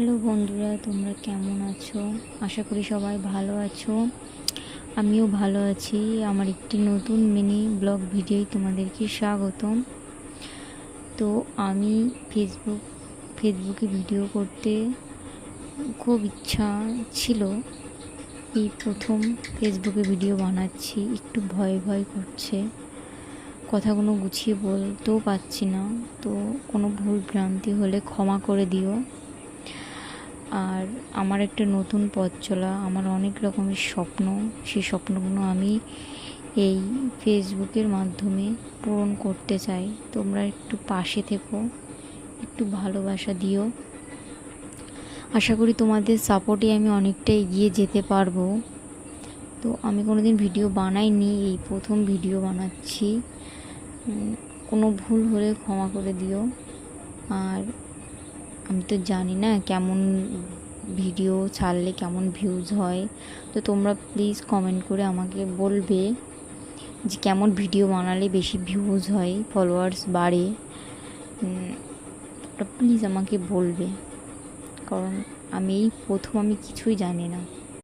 Hello বন্ধুরা, তোমরা কেমন আছো? আশা করি সবাই ভালো আছো। আমিও ভালো আছি। আমার একটি নতুন মিনি ব্লগ ভিডিওয় তোমাদেরকে স্বাগতম। তো আমি ফেসবুকে ভিডিও করতে খুব ইচ্ছা ছিল। এই প্রথম ফেসবুকে ভিডিও বানাচ্ছি, একটু ভয় ভয় করছে, কথাগুলো গুছিয়ে বলতেও পারছি না। তো কোনো ভুল ভ্রান্তি হলে ক্ষমা করে দিও। আর আমার একটা নতুন পথ চলা, আমার অনেক রকমের স্বপ্ন, সেই স্বপ্নগুলো আমি এই ফেসবুকের মাধ্যমে পূরণ করতে চাই। তোমরা একটু পাশে থেকো, একটু ভালোবাসা দিও। আশা করি তোমাদের সাপোর্টে আমি অনেকটা এগিয়ে যেতে পারবো। তো আমি কোনোদিন ভিডিও বানাইনি, এই প্রথম ভিডিও বানাচ্ছি। কোনো ভুল হলে ক্ষমা করে দিও। আর আমি তো জানি না কেমন ভিডিও ছাড়লে কেমন ভিউজ হয়। তো তোমরা প্লিজ কমেন্ট করে আমাকে বলবে যে কেমন ভিডিও বানালে বেশি ভিউজ হয়, ফলোয়ার্স বাড়ে। ওটা প্লিজ আমাকে বলবে, কারণ আমি এই প্রথম, আমি কিছুই জানি না।